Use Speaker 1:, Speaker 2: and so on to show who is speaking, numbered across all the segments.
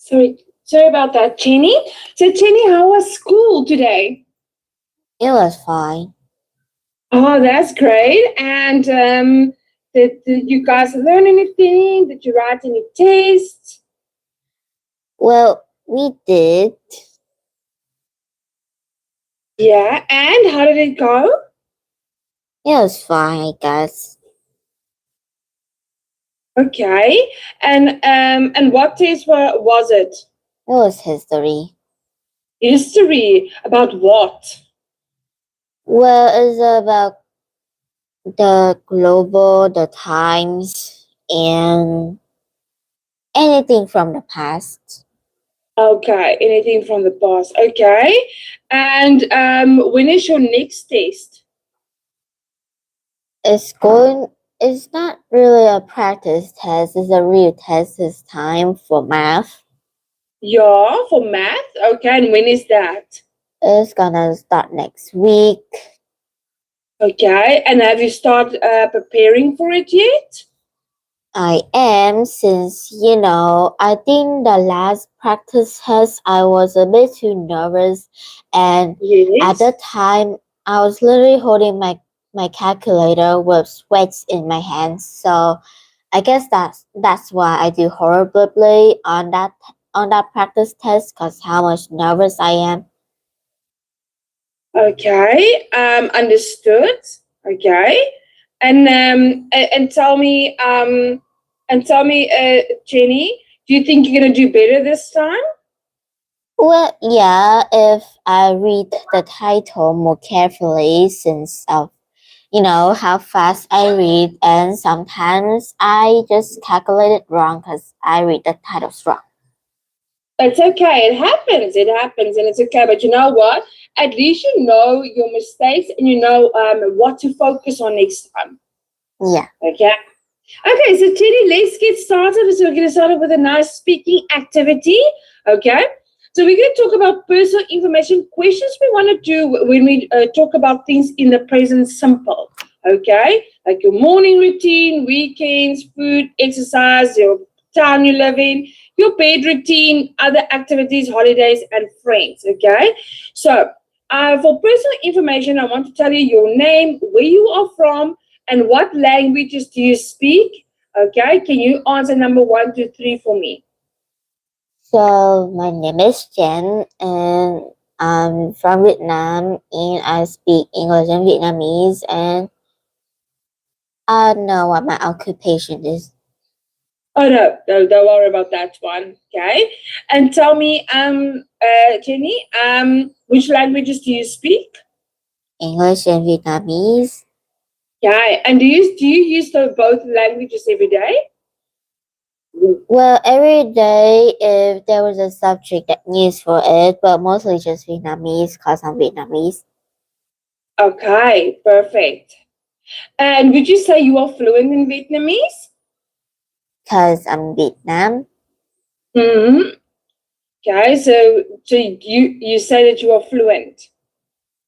Speaker 1: Sorry about that, Jenny. So, Jenny, how was school today?
Speaker 2: It was fine.
Speaker 1: Oh, that's great. And did you guys learn anything? Did you write any tests?
Speaker 2: Well, we did.
Speaker 1: Yeah. And how did it go?
Speaker 2: It was fine, I guess.
Speaker 1: Okay. And what test was it?
Speaker 2: It was history.
Speaker 1: History about what?
Speaker 2: Well, it's about the global, the times, and anything from the past.
Speaker 1: Okay. Anything from the past? Okay. And when is your next test?
Speaker 2: It's not really a practice test, it's a real test this time for math.
Speaker 1: Yeah, for math. Okay. And when is that?
Speaker 2: It's gonna start next week.
Speaker 1: Okay. And have you started preparing for it yet?
Speaker 2: I am, since, I think the last practice test I was a bit too nervous, and at
Speaker 1: Yes.
Speaker 2: the time I was literally holding my calculator with sweats in my hands. So I guess that's why I do horribly on that practice test, because how much nervous I am.
Speaker 1: Okay. Understood. Okay. And tell me, Jenny, do you think you're gonna do better this time?
Speaker 2: Well, yeah, if I read the title more carefully, since of how fast I read, and sometimes I just calculate it wrong because I read the titles wrong.
Speaker 1: It's okay. It happens. It happens, and it's okay. But you know what? At least you know your mistakes, and you know what to focus on next time.
Speaker 2: Yeah.
Speaker 1: Okay. Okay, so Teddy, let's get started. So we're going to start off with a nice speaking activity. Okay. So we're going to talk about personal information questions we want to do when we talk about things in the present simple. Okay, like your morning routine, weekends, food, exercise, your town you live in, your bed routine, other activities, holidays, and friends. Okay, so for personal information, I want to tell you your name, where you are from, and what languages do you speak? Okay, can you answer number 1 to 3 for me?
Speaker 2: So my name is Jen, and I'm from Vietnam, and I speak English and Vietnamese, and I don't know what my occupation is.
Speaker 1: Oh no, don't worry about that one. Okay, and tell me, Jenny, which languages do you speak?
Speaker 2: English and Vietnamese.
Speaker 1: Okay, and do you use the both languages every day?
Speaker 2: Well, every day if there was a subject that needs for it, but mostly just Vietnamese because I'm Vietnamese.
Speaker 1: Okay, perfect. And would you say you are fluent in Vietnamese?
Speaker 2: Because I'm Vietnam.
Speaker 1: Hmm. Okay, so you say that you are fluent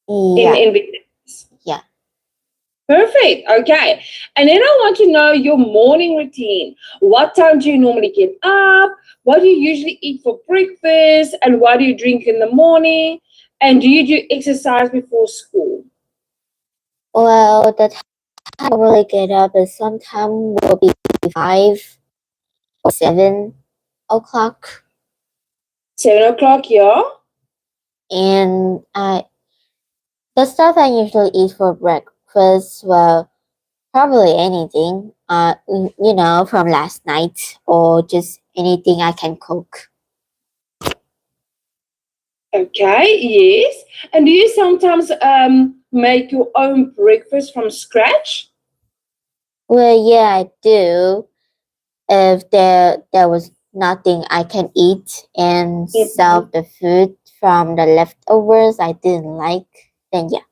Speaker 2: Yeah,
Speaker 1: in Vietnamese.
Speaker 2: yeah.
Speaker 1: Perfect. Okay. And then I want to know your morning routine. What time do you normally get up? What do you usually eat for breakfast? And what do you drink in the morning? And do you do exercise before school?
Speaker 2: Well, the time I really get up is sometime will be 5 or 7 o'clock.
Speaker 1: 7 o'clock, yeah?
Speaker 2: And the stuff I usually eat for breakfast, well, probably anything, from last night, or just anything I can cook.
Speaker 1: Okay, yes. And do you sometimes make your own breakfast from scratch?
Speaker 2: Well, yeah, I do. If there was nothing I can eat and
Speaker 1: Mhm.
Speaker 2: serve the food from the leftovers I didn't like, then yeah.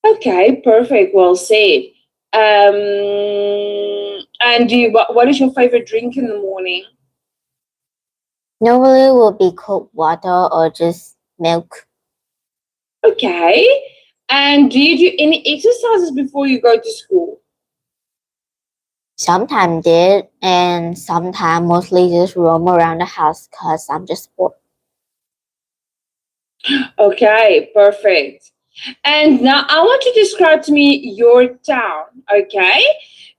Speaker 1: Okay, perfect. Well said. And what is your favorite drink in the morning?
Speaker 2: Normally it will be cold water or just milk.
Speaker 1: Okay. And do you do any exercises before you go to school?
Speaker 2: Sometimes did, and sometimes mostly just roam around the house because I'm just bored.
Speaker 1: Okay, perfect. And now I want you to describe to me your town. Okay.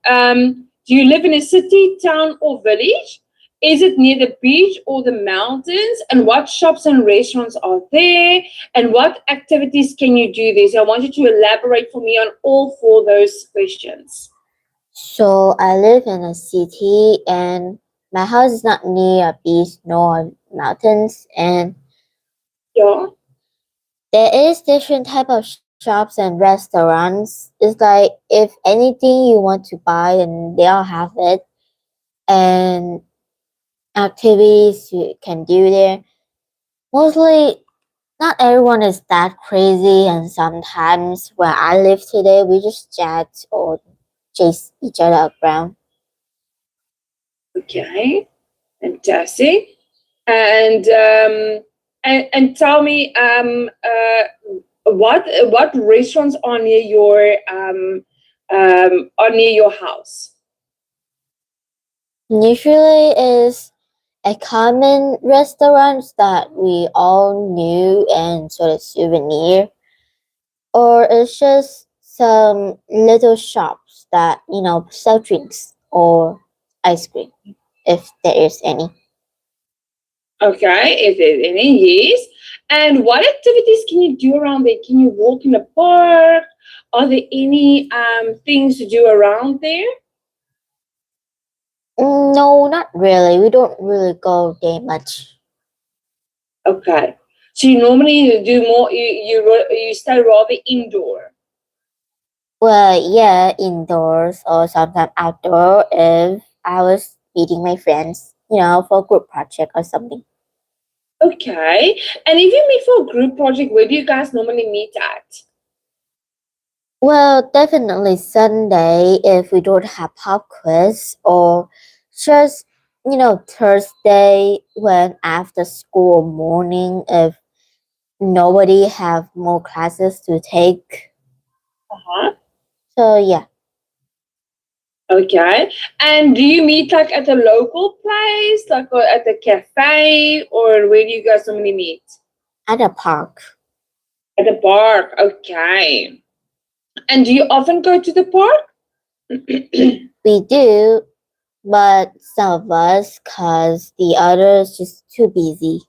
Speaker 1: Do you live in a city, town, or village? Is it near the beach or the mountains? And what shops and restaurants are there? And what activities can you do there? So I want you to elaborate for me on all four of those questions.
Speaker 2: So I live in a city, and my house is not near a beach nor mountains, and
Speaker 1: Yeah.
Speaker 2: there is different type of shops and restaurants. It's like if anything you want to buy, and they all have it, and activities you can do there. Mostly, not everyone is that crazy, and sometimes where I live today, we just chat or chase each other around.
Speaker 1: Okay. Fantastic. And and tell me what restaurants are near your house.
Speaker 2: Usually, is a common restaurants that we all knew and sort of souvenir, or it's just some little shops that sell drinks or ice cream, if there is any.
Speaker 1: Okay, if there's any, yes. And what activities can you do around there? Can you walk in the park? Are there any things to do around there?
Speaker 2: No, not really. We don't really go there much.
Speaker 1: Okay, so you normally do more. You stay rather indoor.
Speaker 2: Well, yeah, indoors or sometimes outdoor if I was meeting my friends, for a group project or something.
Speaker 1: Okay, and if you meet for a group project, where do you guys normally meet at?
Speaker 2: Well, definitely Sunday if we don't have pop quiz, or just, Thursday when after school morning if nobody have more classes to take.
Speaker 1: Uh-huh.
Speaker 2: So yeah,
Speaker 1: Okay. And do you meet like at a local place, like or at a cafe, or where do you guys normally meet?
Speaker 2: at a park.
Speaker 1: At the park. Okay. And do you often go to the park?
Speaker 2: We do, but some of us, cause the others just too busy.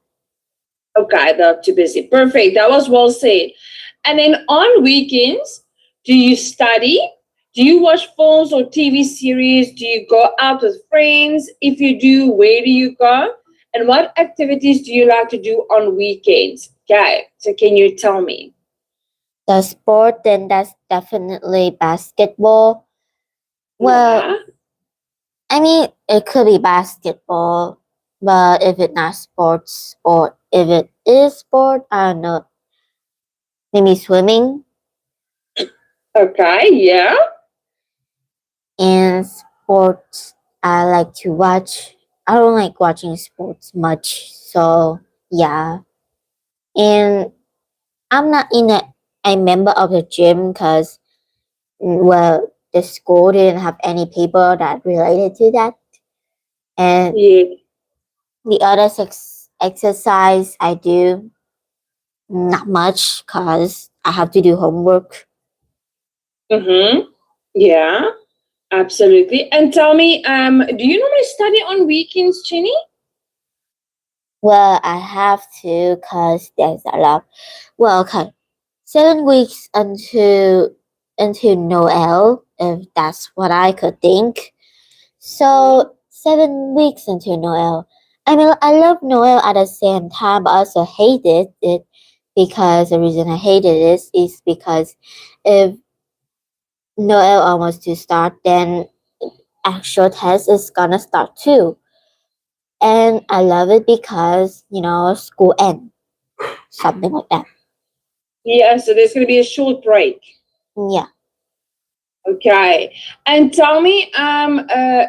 Speaker 1: Okay, they're too busy. Perfect. That was well said. And then on weekends, do you study? Do you watch films or TV series? Do you go out with friends? If you do, where do you go? And what activities do you like to do on weekends? Okay, so can you tell me?
Speaker 2: The sport, then that's definitely basketball. Well,
Speaker 1: Yeah.
Speaker 2: I mean, it could be basketball, but if it's not sports, or if it is sport, I don't know, maybe swimming.
Speaker 1: Okay, yeah.
Speaker 2: And sports, I like to watch. I don't like watching sports much, so yeah. And I'm not a member of the gym because, well, the school didn't have any paper that related to that. And
Speaker 1: Yeah.
Speaker 2: the other exercise I do, not much because I have to do homework.
Speaker 1: Mm-hmm. Yeah, absolutely. And tell me, do you normally study on weekends, Chinny?
Speaker 2: Well, I have to because there's a lot. Well, okay, 7 weeks until Noel, if that's what I could think. So 7 weeks until Noel. I mean, I love Noel at the same time, but I also hated it because the reason I hated it is because if Noel almost to start, then actual test is gonna start too. And I love it because, school end, something like that.
Speaker 1: Yeah, so there's going to be a short break.
Speaker 2: Yeah.
Speaker 1: Okay. And tell me,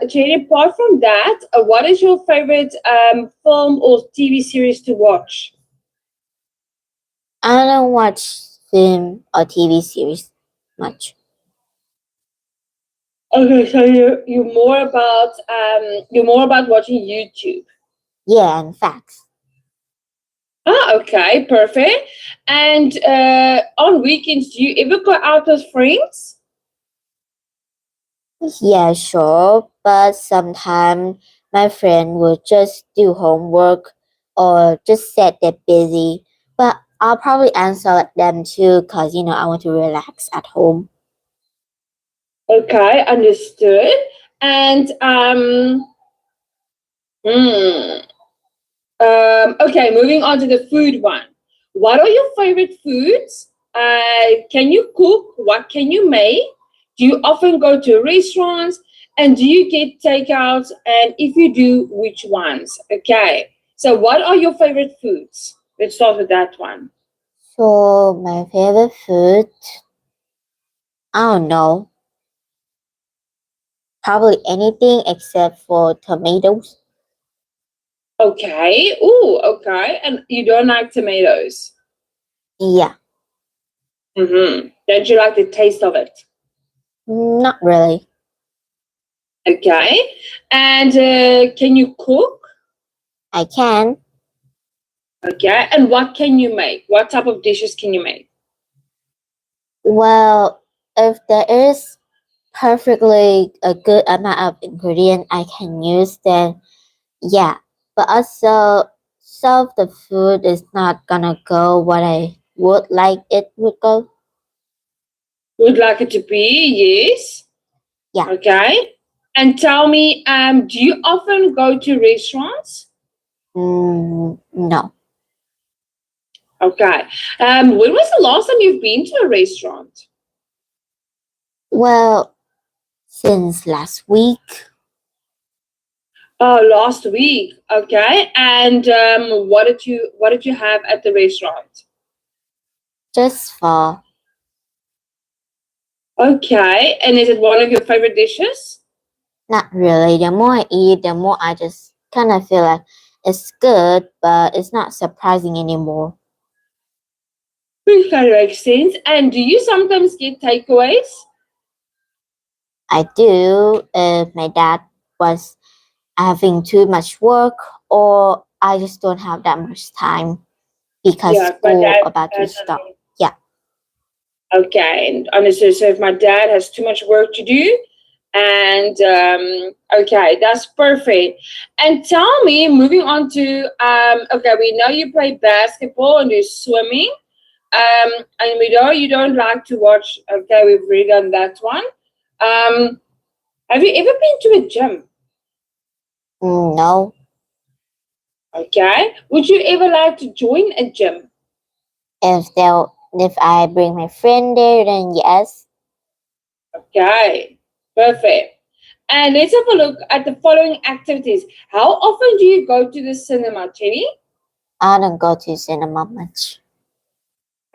Speaker 1: Jenny, apart from that, what is your favorite film or TV series to watch?
Speaker 2: I don't watch film or TV series much.
Speaker 1: Okay, so you're more about watching YouTube.
Speaker 2: Yeah, and facts.
Speaker 1: Ah, okay, perfect. And on weekends, do you ever go out with friends?
Speaker 2: Yeah, sure. But sometimes my friend will just do homework or just said they're busy. But I'll probably answer them too because, I want to relax at home.
Speaker 1: Okay, understood. And hmm, okay, moving on to the food one. What are your favorite foods? Can you cook? What can you make? Do you often go to restaurants? And do you get takeouts? And if you do, which ones? Okay. So, what are your favorite foods? Let's start with that one.
Speaker 2: So, my favorite food, I don't know, probably anything except for tomatoes.
Speaker 1: Okay. Ooh, okay. And you don't like tomatoes?
Speaker 2: Yeah,
Speaker 1: Mm-hmm. Don't you like the taste of it?
Speaker 2: not really.
Speaker 1: Okay. And can you cook?
Speaker 2: I can.
Speaker 1: Okay. And what can you make? What type of dishes can you make?
Speaker 2: Well, if there is perfectly a good amount of ingredient I can use, then yeah. But also, some of the food is not gonna go what I would like it would go.
Speaker 1: Would like it to be? Yes.
Speaker 2: Yeah.
Speaker 1: Okay. And tell me, do you often go to restaurants?
Speaker 2: No.
Speaker 1: Okay. When was the last time you've been to a restaurant?
Speaker 2: Well, since last week,
Speaker 1: Oh, last week. Okay. And what did you have at the restaurant?
Speaker 2: just for
Speaker 1: Okay. And is it one of your favorite dishes?
Speaker 2: not really. The more I eat, the more I just kind of feel like it's good, but it's not surprising anymore.
Speaker 1: Which kind of makes sense. And do you sometimes get takeaways?
Speaker 2: I do if my dad was having too much work or I just don't have that much time because
Speaker 1: Yeah, my
Speaker 2: school
Speaker 1: dad
Speaker 2: about to
Speaker 1: has
Speaker 2: start. Yeah.
Speaker 1: okay, and understood. So if my dad has too much work to do, and okay, that's perfect. And tell me, moving on to okay, we know you play basketball and do swimming. And we know you don't like to watch. Okay, we've already done that one. Um, have you ever been to a gym?
Speaker 2: No.
Speaker 1: Okay, would you ever like to join a gym?
Speaker 2: If I bring my friend there, then yes.
Speaker 1: Okay, perfect. And let's have a look at the following activities. How often do you go to the cinema, Jenny?
Speaker 2: I don't go to cinema much.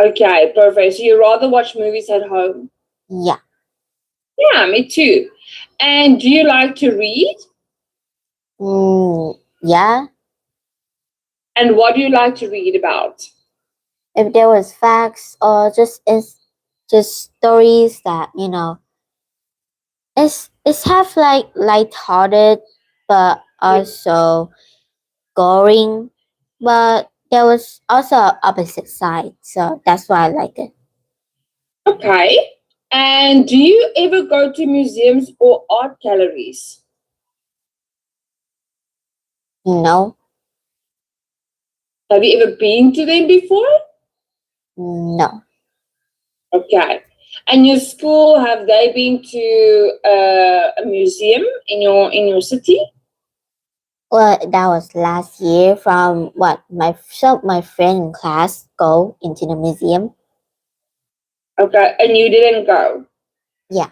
Speaker 1: Okay, perfect. So you rather watch movies at home?
Speaker 2: Yeah.
Speaker 1: Yeah, me too. And do you like to read?
Speaker 2: Yeah.
Speaker 1: And what do you like to read about?
Speaker 2: If there was facts or just stories that it's half like lighthearted but
Speaker 1: Yeah.
Speaker 2: also gory, but there was also a opposite side, so that's why I like it.
Speaker 1: Okay. And do you ever go to museums or art galleries?
Speaker 2: No.
Speaker 1: Have you ever been to them before?
Speaker 2: No.
Speaker 1: Okay. And your school, have they been to a museum in your city?
Speaker 2: Well, that was last year from what my friend in class go into the museum.
Speaker 1: Okay. And you didn't go?
Speaker 2: Yeah.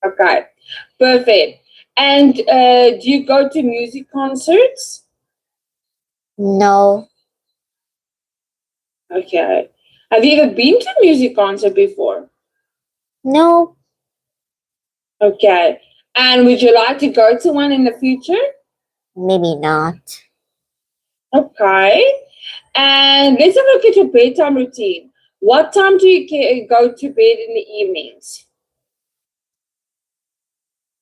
Speaker 1: Okay. Perfect. And do you go to music concerts?
Speaker 2: No.
Speaker 1: Okay. Have you ever been to a music concert before?
Speaker 2: No.
Speaker 1: Okay. And would you like to go to one in the future?
Speaker 2: Maybe not.
Speaker 1: Okay. And let's have a look at your bedtime routine. What time do you go to bed in the evenings?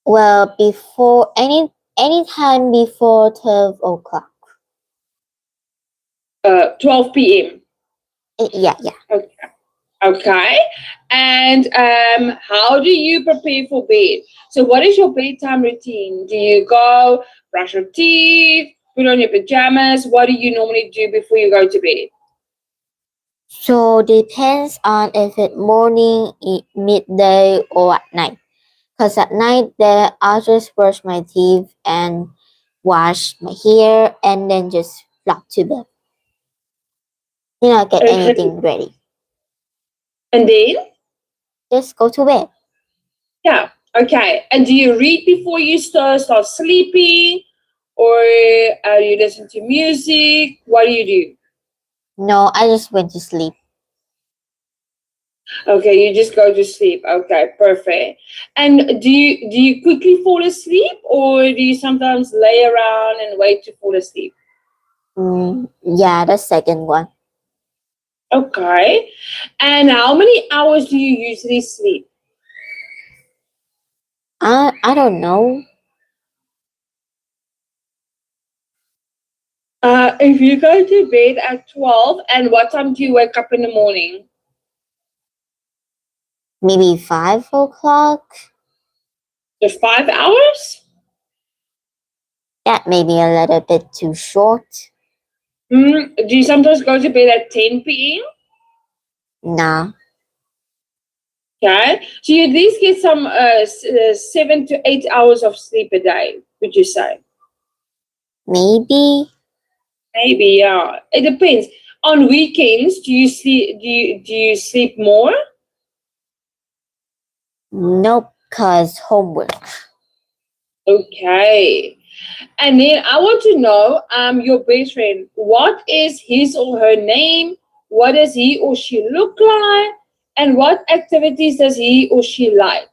Speaker 2: Well, before any time before 12 o'clock.
Speaker 1: 12 p.m.
Speaker 2: Yeah, yeah.
Speaker 1: Okay. Okay. And how do you prepare for bed? So, what is your bedtime routine? Do you go brush your teeth, put on your pajamas? What do you normally do before you go to bed?
Speaker 2: So depends on if it's morning, midday, or at night. Cause at night, then I'll just brush my teeth and wash my hair, and then just flop to bed. Get
Speaker 1: And,
Speaker 2: anything ready.
Speaker 1: and then,
Speaker 2: Just go to bed.
Speaker 1: yeah, okay. And do you read before you start sleeping? Or you listen to music? What do you do?
Speaker 2: No, I just went to sleep.
Speaker 1: Okay, you just go to sleep. Okay, perfect. And do you quickly fall asleep, or do you sometimes lay around and wait to fall asleep?
Speaker 2: Yeah, the second one.
Speaker 1: Okay. And how many hours do you usually sleep?
Speaker 2: I don't know.
Speaker 1: If you go to bed at 12, and what time do you wake up in the morning?
Speaker 2: Maybe 5 o'clock.
Speaker 1: Just 5 hours?
Speaker 2: That may be a little bit too short.
Speaker 1: Do you sometimes go to bed at 10 p.m.?
Speaker 2: Nah,
Speaker 1: Okay. So you at least get some 7 to 8 hours of sleep a day, would you say?
Speaker 2: maybe.
Speaker 1: Maybe, yeah. It depends. On weekends, do you sleep more?
Speaker 2: Nope, cause homework.
Speaker 1: Okay. And then I want to know, your best friend, what is his or her name? What does he or she look like? And what activities does he or she like?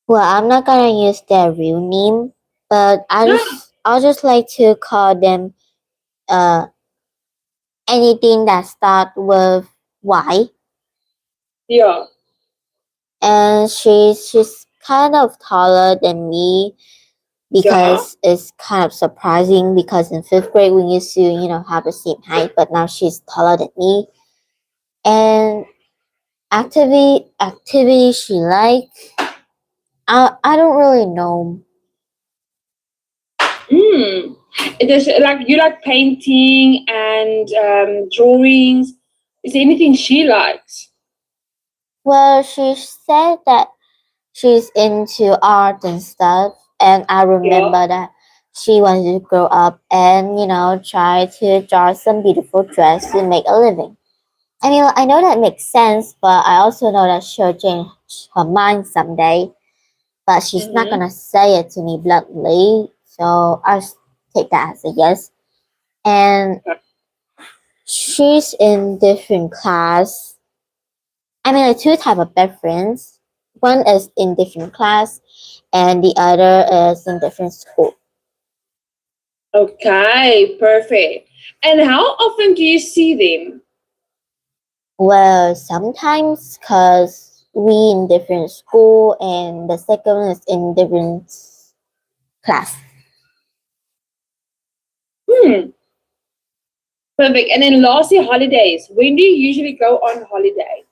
Speaker 2: Well, I'm not gonna use their real name, but
Speaker 1: Ah,
Speaker 2: I'll just like to call them uh anything that start with Y.
Speaker 1: yeah.
Speaker 2: And she's kind of taller than me
Speaker 1: Yeah.
Speaker 2: because it's kind of surprising because in fifth grade we used to, have the same height, but now she's taller than me. And activity she like, I don't really know.
Speaker 1: Hmm. It is like you like painting and drawings. Is there anything she likes?
Speaker 2: Well, she said that she's into art and stuff, and I
Speaker 1: Yeah.
Speaker 2: remember that she wanted to grow up and try to draw some beautiful dress to make a living. I mean, I know that makes sense, but I also know that she'll change her mind someday. But she's not
Speaker 1: Mm-hmm.
Speaker 2: gonna say it to me bluntly, so I'll take that as a yes. And she's in different class. I mean, like two type of best friends. One is in different class, and the other is in different school.
Speaker 1: Okay, perfect. And how often do you see them?
Speaker 2: Well, sometimes because we in different school, and the second one is in different class.
Speaker 1: Hmm, perfect. And then lastly, holidays. When do you usually go on holiday?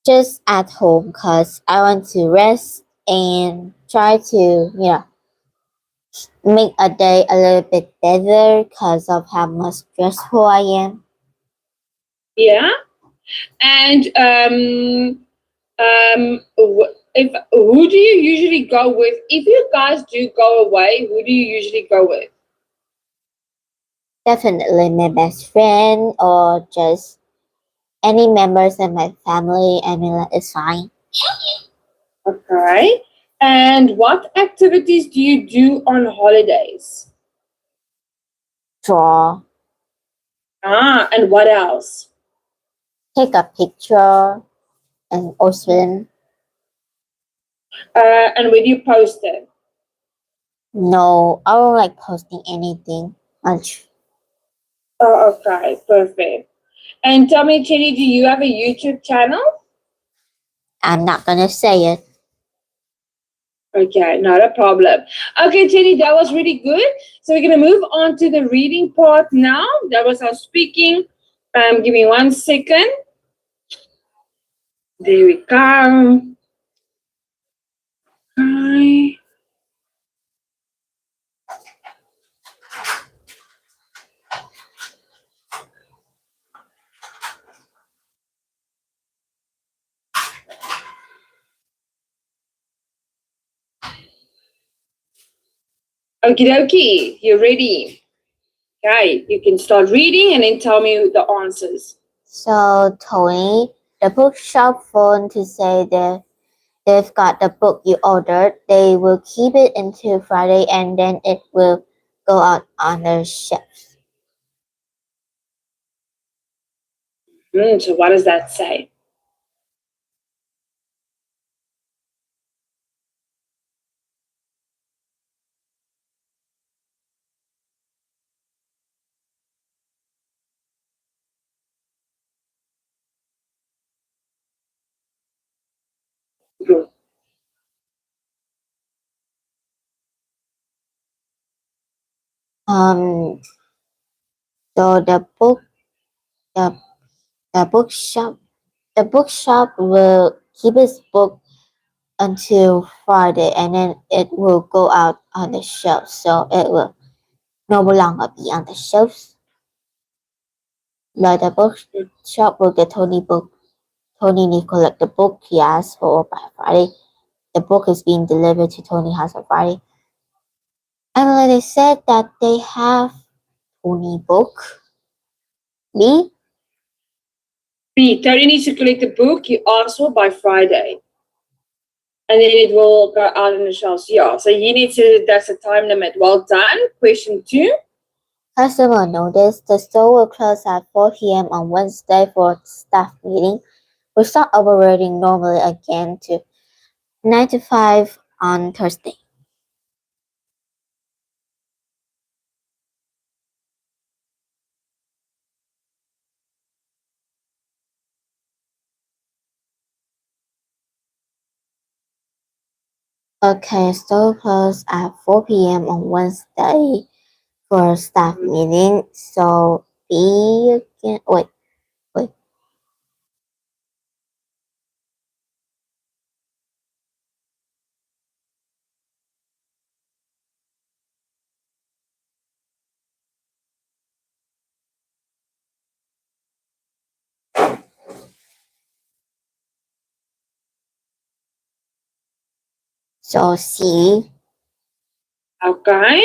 Speaker 2: Just at home because I want to rest and try to, make a day a little bit better because of how much stressful I am.
Speaker 1: Yeah. And if who do you usually go with? If you guys do go away, who do you usually go with?
Speaker 2: Definitely my best friend or just any members of my family. I mean, like, it's fine.
Speaker 1: Okay. And what activities do you do on holidays?
Speaker 2: Draw,
Speaker 1: And what else?
Speaker 2: take a picture, and or swim.
Speaker 1: And where do you post it?
Speaker 2: No, I don't like posting anything much.
Speaker 1: Oh, okay, perfect. And tell me, Chelly, do you have a YouTube channel?
Speaker 2: I'm not gonna say it.
Speaker 1: Okay, not a problem. Okay, Jenny, that was really good. So we're gonna move on to the reading part now. That was our speaking. Give me 1 second. There we go. Hi. Okie dokie, you're ready. Okay, you can start reading and then tell me the answers.
Speaker 2: So Tony, the bookshop phoned to say that they've got the book you ordered. They will keep it until Friday and then it will go out on the shelves.
Speaker 1: So what does that say?
Speaker 2: Um so the, the bookshop will keep its book until Friday and then it will go out on the shelves. So it will no longer be on the shelves. But the bookshop will get Tony book. Tony need to collect the book he asked for by Friday. The book is being delivered to Tony's house on Friday. And they said that they have Tony book. B.
Speaker 1: B. Tony needs to collect the book you asked for by Friday. And then it will go out on the shelves. Yeah, so he needs to, that's the time limit. Well done. Question 2.
Speaker 2: Customer noticed the store will close at 4 p.m. on Wednesday for staff meeting. Will start operating normally again to 9 to 5 on Thursday. Okay, store closed at 4 p.m. on Wednesday for staff meeting. So B again. Wait. So C.
Speaker 1: Okay.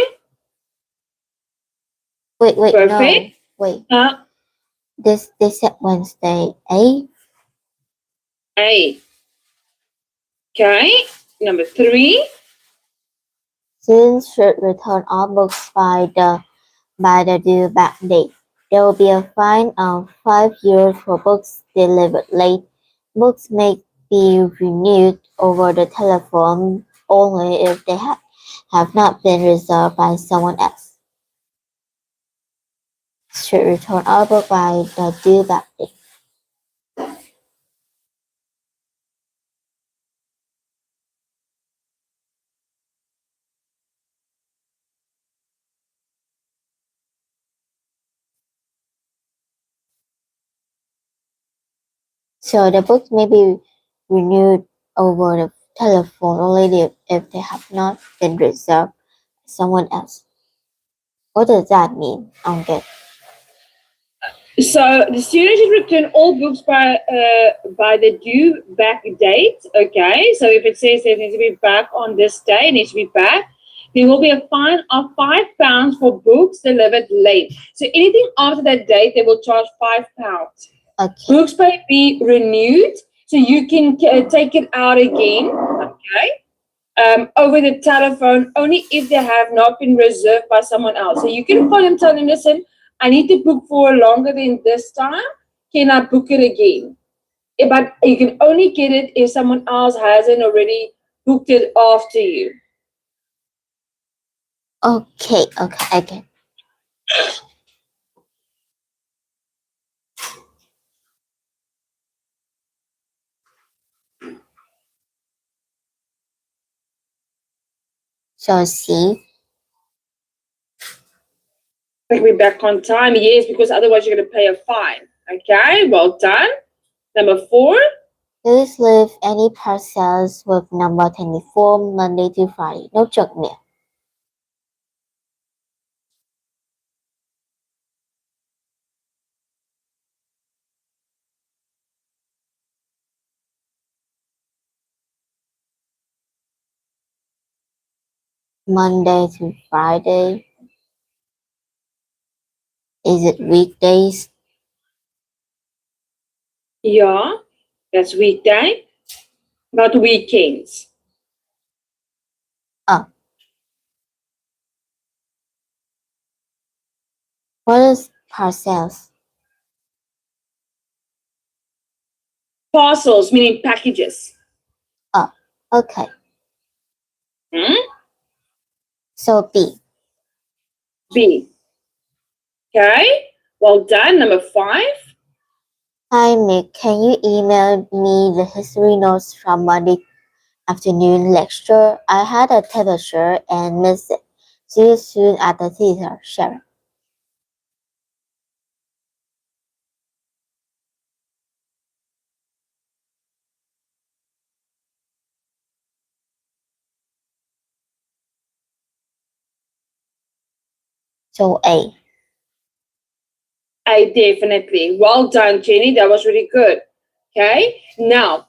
Speaker 2: Wait, no.
Speaker 1: Perfect.
Speaker 2: Wait.
Speaker 1: Uh,
Speaker 2: This they said Wednesday. A.
Speaker 1: A. Okay. Number 3.
Speaker 2: Students should return all books by the due back date. There will be a fine of €5 for books delivered late. Books may be renewed over the telephone only if they have not been reserved by someone else. Should return all books by the due back date. So the books may be renewed over the telephone only if they have not been reserved by someone else. What does that mean? I don't get.
Speaker 1: So the student should return all books by the due back date. Okay. So if it says it needs to be back on this day, it needs to be back. There will be a fine of £5 for books delivered late. So anything after that date, they will charge £5.
Speaker 2: Okay.
Speaker 1: Books may be renewed, so you can take it out again. Okay. Over the telephone only if they have not been reserved by someone else. So you can call and tell them, listen, I need to book for longer than this time. Can I book it again? But you can only get it if someone else hasn't already booked it after you.
Speaker 2: Okay, I get. So C.
Speaker 1: Like we're back on time. Yes, because otherwise you're going to pay a fine. Okay, well done. Number 4.
Speaker 2: Please leave any parcels with number 24 Monday to Friday. No junk mail. Monday to Friday. Is it weekdays?
Speaker 1: Yeah, that's weekday. Not weekends.
Speaker 2: Oh, what is parcels?
Speaker 1: Parcels, meaning packages.
Speaker 2: Oh, okay.
Speaker 1: Hmm?
Speaker 2: So B.
Speaker 1: B. Okay, well done. Number 5.
Speaker 2: Hi Nick, can you email me the history notes from Monday afternoon lecture? I had a temperature and missed it. See you soon at the theater, Sharon. So A.
Speaker 1: I definitely. Well done, Jenny. That was really good. Okay, now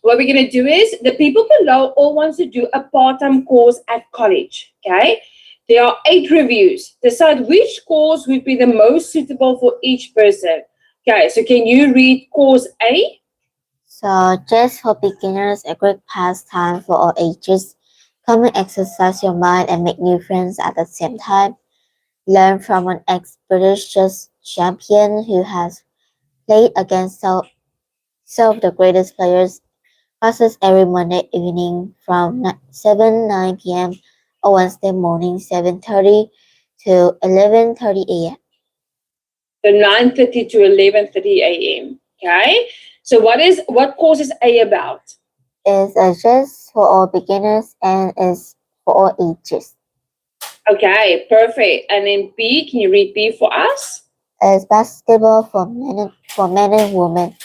Speaker 1: what we're going to do is the people below all wants to do a part-time course at college. Okay, there are 8 reviews. Decide which course would be the most suitable for each person. Okay, so can you read course A?
Speaker 2: So just for beginners, a great pastime for all ages. Come and exercise your mind and make new friends at the same time. Learn from an expeditious champion who has played against some of the greatest players. Classes every Monday evening from 9 p.m. or Wednesday morning 7:30 to 11:30 a.m.
Speaker 1: So 9:30 to 11:30 a.m. Okay, so what course is A about?
Speaker 2: It's a just for all beginners and is for all ages.
Speaker 1: Okay, perfect. And then B, can you read B for us?
Speaker 2: It's basketball for men and women.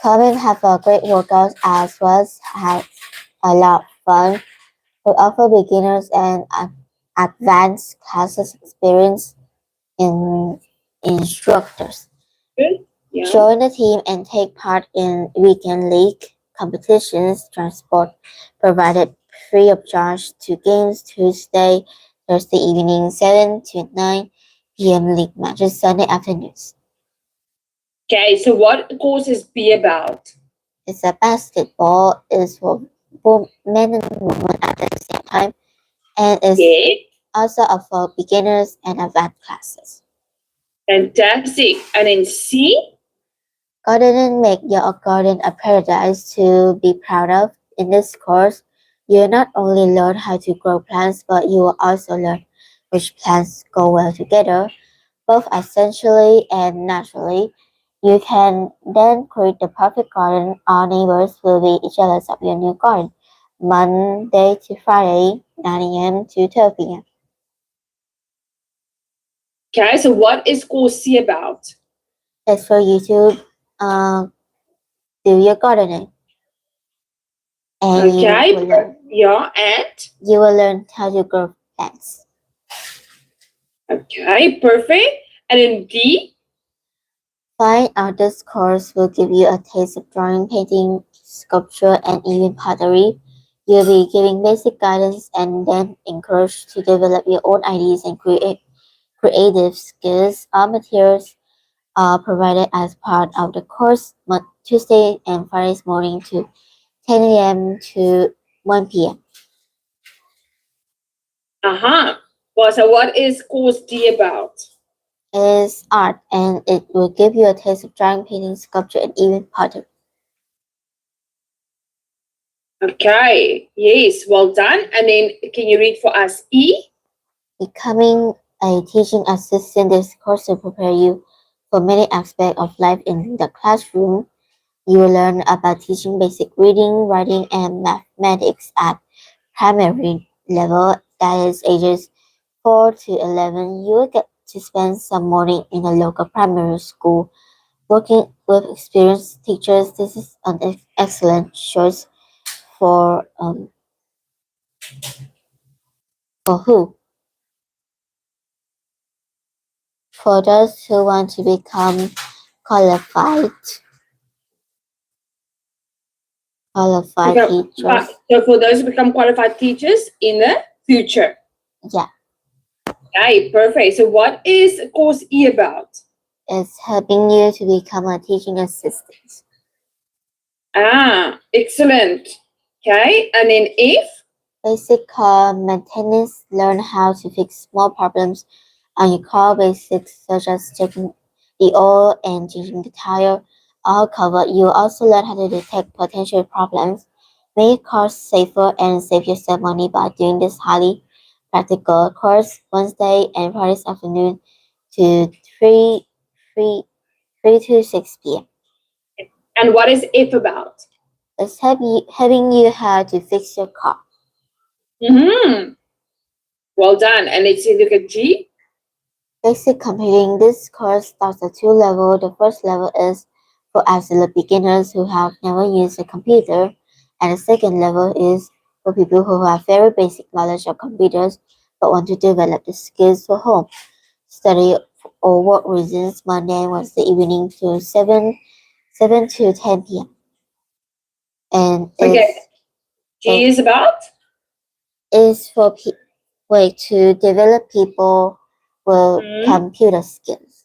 Speaker 2: Come and have a great workout as well as have a lot of fun. We offer beginners and advanced classes experience in instructors.
Speaker 1: Good. Yeah.
Speaker 2: Join the team and take part in weekend league competitions. Transport provided free of charge to games Tuesday, Thursday evening 7 to 9 p.m. league matches Sunday afternoons.
Speaker 1: Okay, so what course is B about?
Speaker 2: It's a basketball is for both men and women at the same time and is
Speaker 1: Yeah.
Speaker 2: also for beginners and advanced classes.
Speaker 1: Fantastic. And then C?
Speaker 2: Gardening make your garden a paradise to be proud of. In this course, you not only learn how to grow plants, but you will also learn which plants go well together, both essentially and naturally. You can then create the perfect garden. All neighbors will be jealous of your new garden. Monday to Friday, 9 a.m. to 12 p.m.
Speaker 1: Okay, so what is course C about?
Speaker 2: That's for you to uh, do your gardening, and
Speaker 1: Okay, yeah, and?
Speaker 2: you will learn how to grow plants.
Speaker 1: Okay, perfect. And then D?
Speaker 2: Fine art this course will give you a taste of drawing, painting, sculpture, and even pottery. You'll be given basic guidance and then encouraged to develop your own ideas and creative skills. All materials are provided as part of the course Tuesday and Fridays morning to 10 a.m. to 1 p.m.
Speaker 1: Uh-huh. Well, so what is course D about?
Speaker 2: It is art and it will give you a taste of drawing, painting, sculpture, and even pottery.
Speaker 1: Okay, yes, well done. And then can you read for us E?
Speaker 2: Becoming a teaching assistant, this course will prepare you for many aspects of life in the classroom. You will learn about teaching basic reading, writing, and mathematics at primary level that is ages 4 to 11, you will get to spend some morning in a local primary school working with experienced teachers. This is an excellent choice for for who? For those who want to become qualified qualified
Speaker 1: Become,
Speaker 2: teachers.
Speaker 1: so for those who become qualified teachers in the future.
Speaker 2: Yeah,
Speaker 1: Okay, perfect. So what is course E about?
Speaker 2: it's helping you to become a teaching assistant.
Speaker 1: Ah, excellent. Okay, and then F?
Speaker 2: Basic car maintenance, learn how to fix small problems on your car. Basics such as checking the oil and changing the tire are covered. You will also learn how to detect potential problems, make cars safer, and save yourself money by doing this highly practical course Wednesday and Friday afternoon to 3, 3, 3 to 6 p.m.
Speaker 1: And what is F about?
Speaker 2: It's helping you how to fix your car.
Speaker 1: Mm-hmm. Well done. And let's see, look at G.
Speaker 2: Basic computing. This course starts at two levels. The first level is for absolute beginners who have never used a computer, and the second level is for people who have very basic knowledge of computers but want to develop the skills for home study or work reasons. Monday and Wednesday evening to 7 to 10 p.m. And
Speaker 1: Okay, G
Speaker 2: it
Speaker 1: is about?
Speaker 2: is for way to develop people with
Speaker 1: Mm.
Speaker 2: computer skills.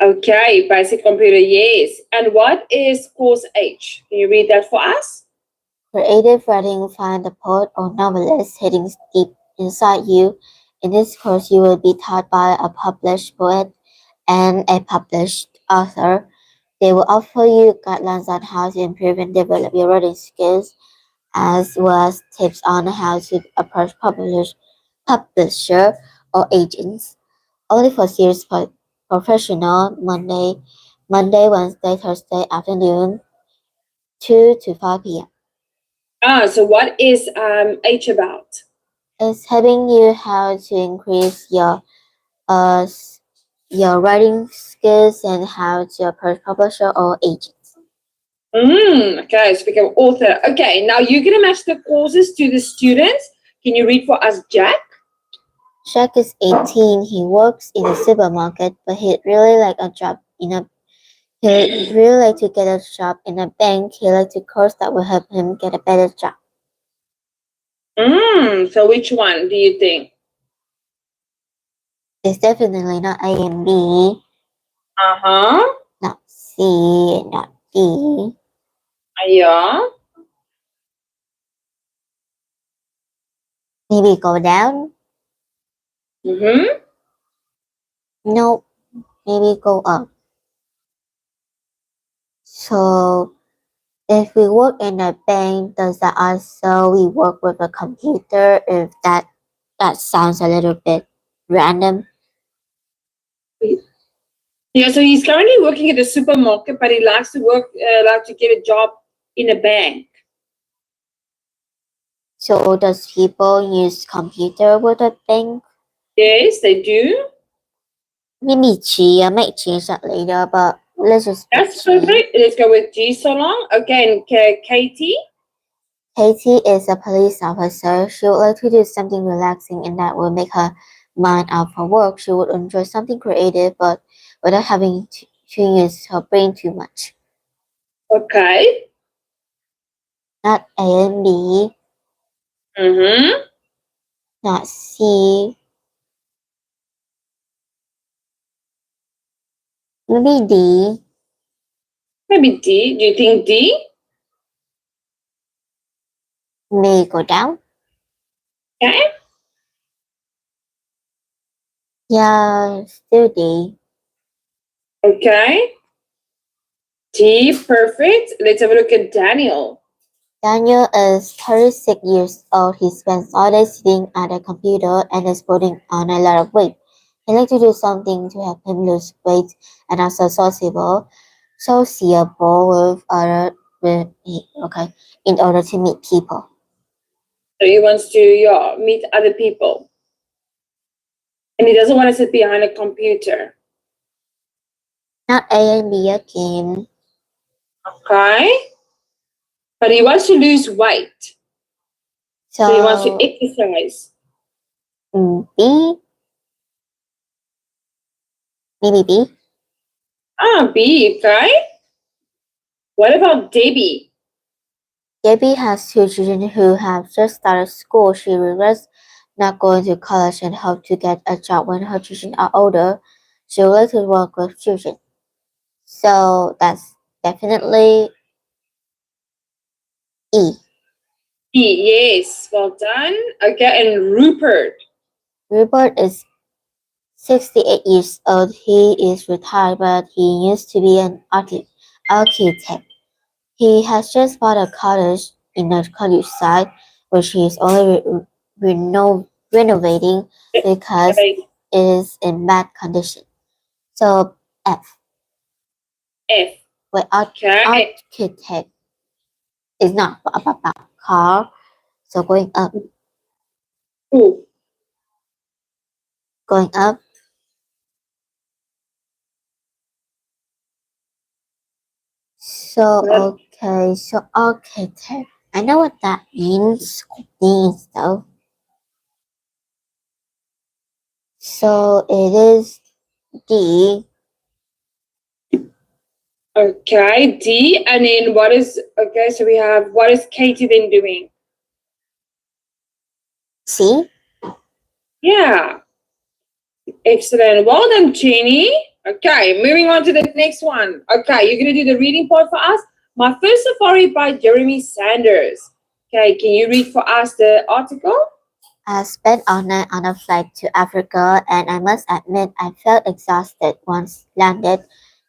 Speaker 1: Okay, basic computer, yes. And what is course H? Can you read that for us?
Speaker 2: Creative writing. Find the poet or novelist hidden deep inside you. In this course, you will be taught by a published poet and a published author. They will offer you guidelines on how to improve and develop your writing skills, as well as tips on how to approach publisher or agents. Only for serious professional. Monday, Wednesday, Thursday afternoon, 2 to 5 p.m.
Speaker 1: Ah, so what is H about?
Speaker 2: It's helping you how to increase uh s- your writing skills and how to approach publisher or agents.
Speaker 1: Okay, so become author. Okay, now you're gonna match the courses to the students. Can you read for us, Jack?
Speaker 2: Jack is 18. He works in a supermarket, but he'd really like a job in a he'd really like to get a job in a bank. He like a course that will help him get a better job.
Speaker 1: So which one do you think?
Speaker 2: It's definitely not A and B,
Speaker 1: Uh-huh.
Speaker 2: not C, not D.
Speaker 1: Yeah.
Speaker 2: Maybe go down?
Speaker 1: Mm-hmm.
Speaker 2: No, maybe go up. So if we work in a bank, does that also we work with a computer? If that sounds a little bit random.
Speaker 1: Yeah, so he's currently working at a supermarket, but he likes to work, like to get a job in a bank.
Speaker 2: So does people use computer with a bank?
Speaker 1: Yes, they do.
Speaker 2: Maybe G. I might change that later, but let's just put
Speaker 1: That's
Speaker 2: G.
Speaker 1: perfect. Let's go with G so long. Okay, and Katie.
Speaker 2: Katie is a police officer. She would like to do something relaxing and that will make her mind out for work. She would enjoy something creative, but without having to use her brain too much.
Speaker 1: Okay.
Speaker 2: Not A and B,
Speaker 1: Mm-hmm.
Speaker 2: not C, maybe D.
Speaker 1: Maybe D. Do you think D?
Speaker 2: May go down.
Speaker 1: Okay.
Speaker 2: Yeah, still D.
Speaker 1: Okay. D, perfect. Let's have a look at Daniel.
Speaker 2: Daniel is 36 years old. He spends all day sitting at a computer and is putting on a lot of weight. He likes to do something to help him lose weight and also sociable with other with okay in order to meet people.
Speaker 1: So he wants to, yeah, meet other people. And he doesn't want to sit behind a computer.
Speaker 2: Not A and B again.
Speaker 1: Okay? But he wants to lose weight. So he wants to
Speaker 2: So
Speaker 1: exercise.
Speaker 2: B, maybe B.
Speaker 1: Ah, B, okay? What about Debbie?
Speaker 2: Debbie has two children who have just started school. She regrets not going to college and hopes to get a job when her children are older. She would like to work with children. So that's definitely E.
Speaker 1: B, yes, well done. Okay, and Rupert.
Speaker 2: Rupert is 68 years old. He is retired, but he used to be an architect. He has just bought a cottage in the countryside, which he is only renovating because
Speaker 1: Okay,
Speaker 2: it is in bad condition. So F.
Speaker 1: F.
Speaker 2: Wait,
Speaker 1: Okay.
Speaker 2: architect is not about car. So
Speaker 1: Ooh,
Speaker 2: going up. So
Speaker 1: well,
Speaker 2: okay, so architect. I know what that means. Means though. So it is D.
Speaker 1: okay, D. And then what is, okay, so we have, what is Katie then doing?
Speaker 2: C.
Speaker 1: Yeah, excellent. Well done, Jenny. Okay, moving on to the next one. Okay, you're going to do the reading part for us. My First Safari by Jeremy Sanders. Okay, can you read for us the article?
Speaker 2: I spent all night on a flight to Africa, and I must admit I felt exhausted once landed.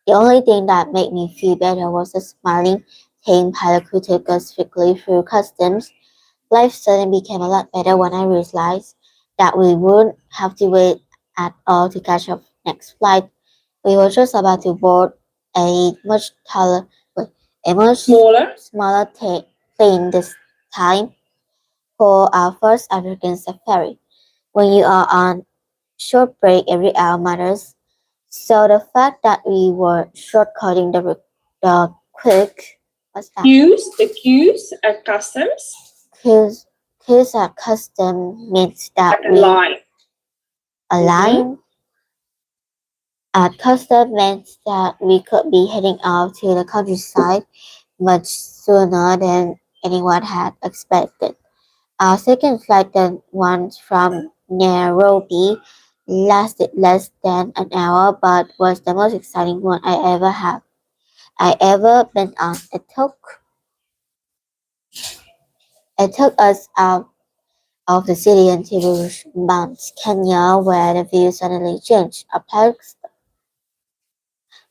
Speaker 2: The only thing that made me feel better was the smiling, tame pilot who took us quickly through customs. Life suddenly became a lot better when I realized that we wouldn't have to wait at all to catch our next flight. We were just about to board a much taller, wait, a much
Speaker 1: Smaller.
Speaker 2: smaller plane this time for our first African safari. When you are on short break, every hour matters. So the fact that we were shortcutting the quick, what's that?
Speaker 1: Queues, the queues at customs.
Speaker 2: Queues, queues are custom means that
Speaker 1: Like a
Speaker 2: we
Speaker 1: line. Mm-hmm.
Speaker 2: align. At custom meant that we could be heading out to the countryside much sooner than anyone had expected. Our second flight, the one from Nairobi, lasted less than an hour but was the most exciting one I ever been on. It took us out of the city into Mount Kenya where the view suddenly changed.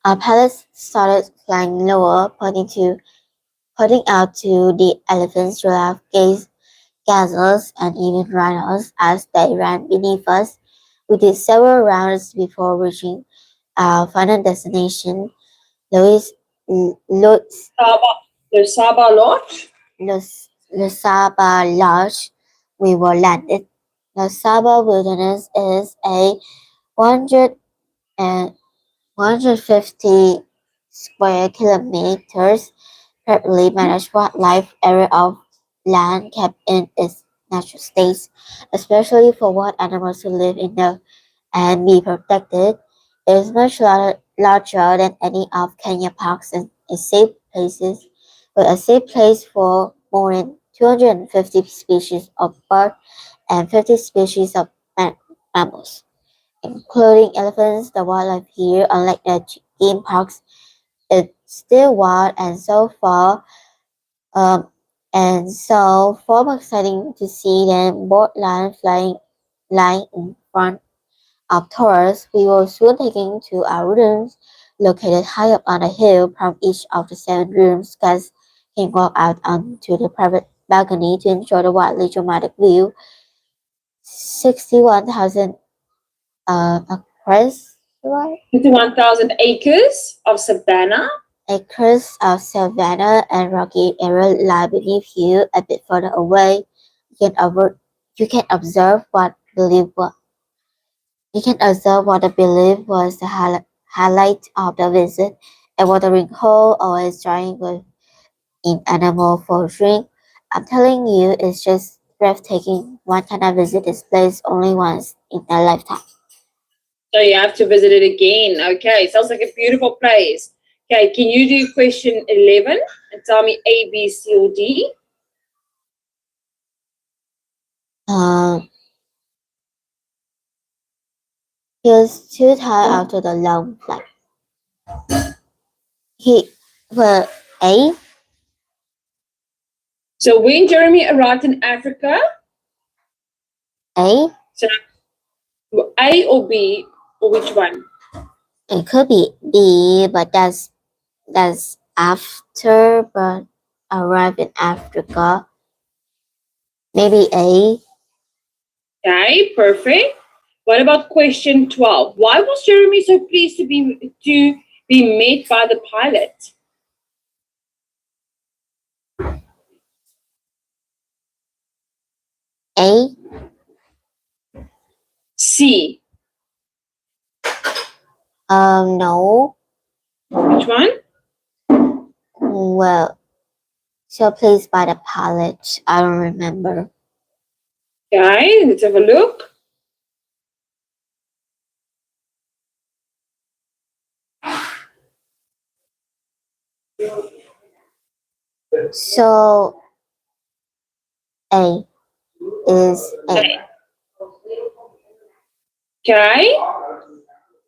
Speaker 2: Our pilot started flying lower, pointing out to the elephants, giraffes, gazelles, and even rhinos as they ran beneath us. We did several rounds before reaching our final destination, Louis, Los,
Speaker 1: Saba, the Saba Lodge.
Speaker 2: Saba Lodge. We were landed. The Saba Wilderness is a 100 and 150 square kilometers perfectly managed wildlife area of land kept in its natural state, especially for wild animals to live in the and be protected. It is much larger than any of Kenya parks and a safe place for more than 250 species of birds and 50 species of mammals, including elephants. The wildlife here, unlike the game parks, is still wild um, and so far more exciting to see than both lying in front of tourists. We were soon taken to our rooms, located high up on a hill. From each of the 7 rooms, guests can walk out onto the private balcony to enjoy the wildly dramatic view. 61,000 acres, right?
Speaker 1: 51,000 acres of savanna.
Speaker 2: Acres of savanna and rocky area lie beneath you. A bit further away, you can observe what believe what you can observe what I believe was the highlight of the visit. A watering hole or a drawing with in animal for drink. I'm telling you, it's just breathtaking. One kind of visit this place only once in a lifetime.
Speaker 1: So you have to visit it again. Okay, sounds like a beautiful place. Okay, can you do question 11 and tell me A, B, C, or D?
Speaker 2: He was too tired after the long flight. He well A.
Speaker 1: So when Jeremy arrived in Africa,
Speaker 2: A.
Speaker 1: so A or B, or which one?
Speaker 2: It could be B, but that's after but arrived in Africa. Maybe A.
Speaker 1: Okay, perfect. What about question 12? Why was Jeremy so pleased to be met by the pilot?
Speaker 2: A.
Speaker 1: C.
Speaker 2: No.
Speaker 1: Which one?
Speaker 2: Well, so pleased by the pilot. I don't remember.
Speaker 1: Okay, let's have a look.
Speaker 2: So A is A.
Speaker 1: Okay.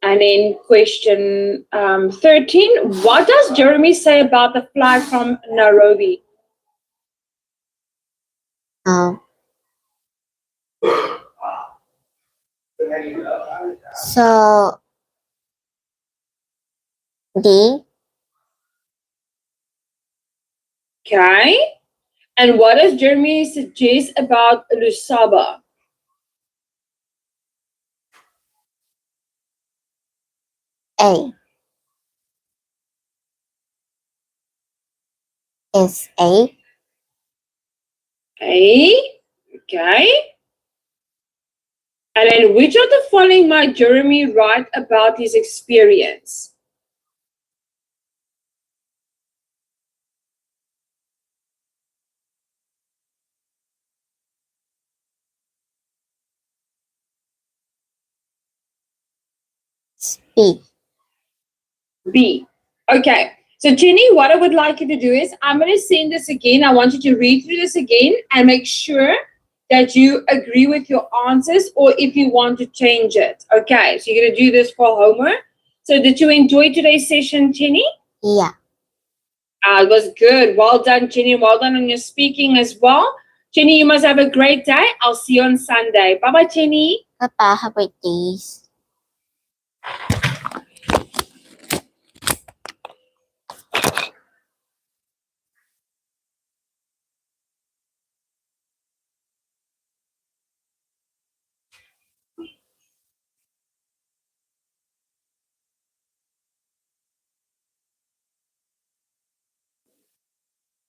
Speaker 1: And then question 13. What does Jeremy say about the flight from Nairobi?
Speaker 2: So D.
Speaker 1: Okay. And what does Jeremy suggest about Lusaba?
Speaker 2: A is A.
Speaker 1: A. Okay. And then which of the following might Jeremy write about his experience?
Speaker 2: B.
Speaker 1: B. Okay. So, Jenny, what I would like you to do is I'm going to send this again. I want you to read through this again and make sure that you agree with your answers or if you want to change it. Okay. So, you're going to do this for homework. So, did you enjoy today's session, Jenny?
Speaker 2: Yeah.
Speaker 1: It was good. Well done, Jenny. Well done on your speaking as well. Jenny, you must have a great day. I'll see you on Sunday. Bye-bye, Jenny.
Speaker 2: Bye bye. Have a great day.